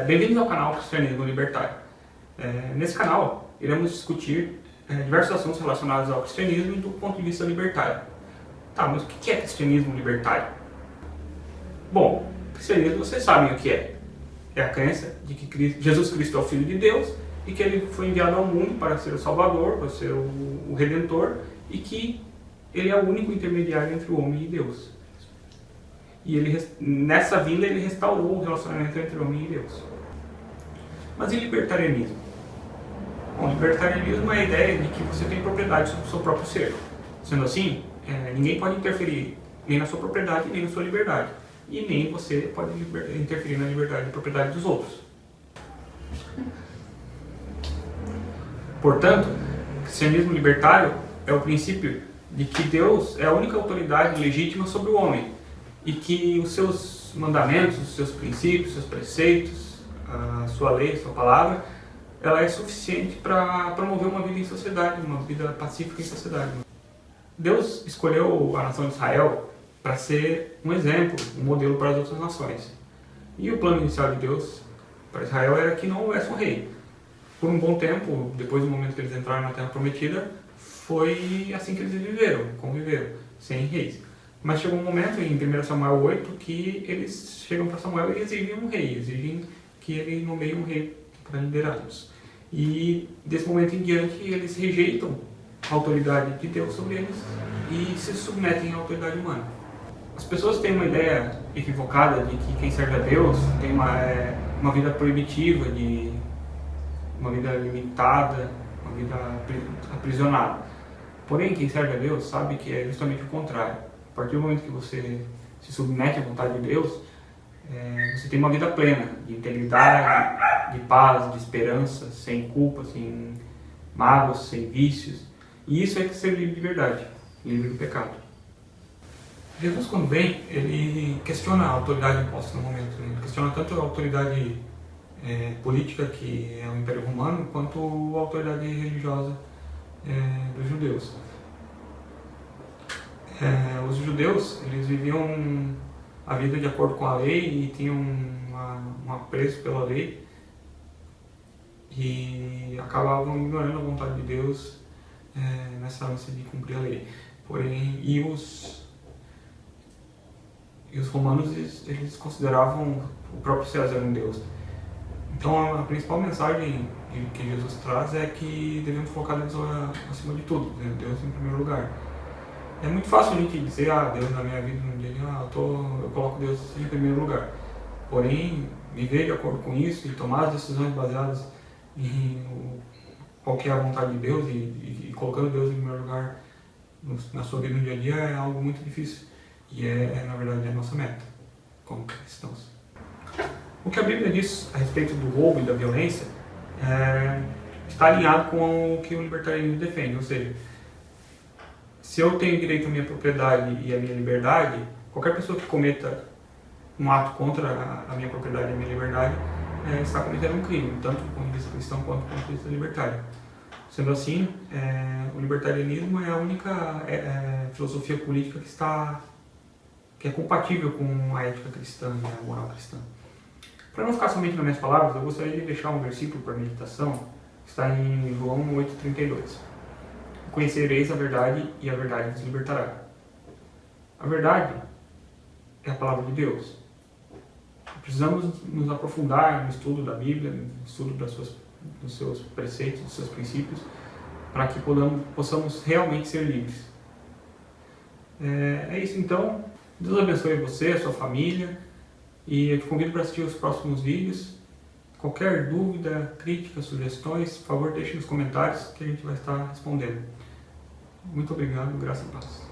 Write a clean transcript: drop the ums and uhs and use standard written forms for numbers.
Bem-vindos ao canal Cristianismo Libertário. Nesse canal, iremos discutir diversos assuntos relacionados ao cristianismo do ponto de vista libertário. Tá, mas o que é cristianismo libertário? Bom, cristianismo vocês sabem o que é. É a crença de que Jesus Cristo é o Filho de Deus e que ele foi enviado ao mundo para ser o Salvador, para ser o Redentor, e que ele é o único intermediário entre o homem e Deus. E nessa vinda ele restaurou o relacionamento entre o homem e Deus. Mas e libertarianismo? Bom, libertarianismo é a ideia de que você tem propriedade sobre o seu próprio ser. Sendo assim, ninguém pode interferir nem na sua propriedade, nem na sua liberdade. E nem você pode interferir na liberdade e propriedade dos outros. Portanto, o cristianismo libertário é o princípio de que Deus é a única autoridade legítima sobre o homem e que os seus mandamentos, os seus princípios, os seus preceitos, a sua lei, a sua palavra, ela é suficiente para promover uma vida em sociedade, uma vida pacífica em sociedade. Deus escolheu a nação de Israel para ser um exemplo, um modelo para as outras nações. E o plano inicial de Deus para Israel era que não houvesse um rei. Por um bom tempo, depois do momento que eles entraram na Terra Prometida, foi assim que eles conviveram, sem reis. Mas chegou um momento, em 1 Samuel 8, que eles chegam para Samuel e exigem um rei, exigem que ele nomeie um rei para liderá-los. E desse momento em diante, eles rejeitam a autoridade de Deus sobre eles e se submetem à autoridade humana. As pessoas têm uma ideia equivocada de que quem serve a Deus tem uma vida proibitiva, uma vida limitada, uma vida aprisionada. Porém, quem serve a Deus sabe que é justamente o contrário. A partir do momento que você se submete à vontade de Deus, você tem uma vida plena, de integridade, de paz, de esperança, sem culpa, sem mágoas, sem vícios. E isso é ser livre de verdade, livre do pecado. Jesus, quando vem, ele questiona a autoridade imposta no momento. Ele questiona tanto a autoridade política, que é o Império Romano, quanto a autoridade religiosa dos judeus. Os judeus, eles viviam a vida de acordo com a lei e tinham um apreço pela lei e acabavam ignorando a vontade de Deus nessa ânsia de cumprir a lei. Porém, os romanos, eles consideravam o próprio César um Deus. Então, a principal mensagem que Jesus traz é que devemos colocar Deus acima de tudo, Deus em primeiro lugar. É muito fácil a gente dizer, Deus na minha vida, no dia a dia, eu coloco Deus em primeiro lugar. Porém, viver de acordo com isso e tomar as decisões baseadas em qual que é a vontade de Deus e colocando Deus em primeiro lugar na sua vida no dia a dia é algo muito difícil. E na verdade, a nossa meta como cristãos. O que a Bíblia diz a respeito do roubo e da violência está alinhado com o que o libertarianismo defende, ou seja, se eu tenho direito à minha propriedade e à minha liberdade, qualquer pessoa que cometa um ato contra a minha propriedade e a minha liberdade está cometendo um crime, tanto do ponto de vista cristão quanto do ponto de vista libertário. Sendo assim, o libertarianismo é a única filosofia política que é compatível com a ética cristã e a moral cristã. Para não ficar somente nas minhas palavras, eu gostaria de deixar um versículo para meditação, que está em João 8,32. Conhecereis a verdade e a verdade vos libertará. A verdade é a palavra de Deus. Precisamos nos aprofundar no estudo da Bíblia, no estudo dos seus preceitos, dos seus princípios, para que possamos realmente ser livres. É isso então. Deus abençoe você, a sua família, e eu te convido para assistir os próximos vídeos. Qualquer dúvida, crítica, sugestões, por favor, deixe nos comentários que a gente vai estar respondendo. Muito obrigado, graça e paz.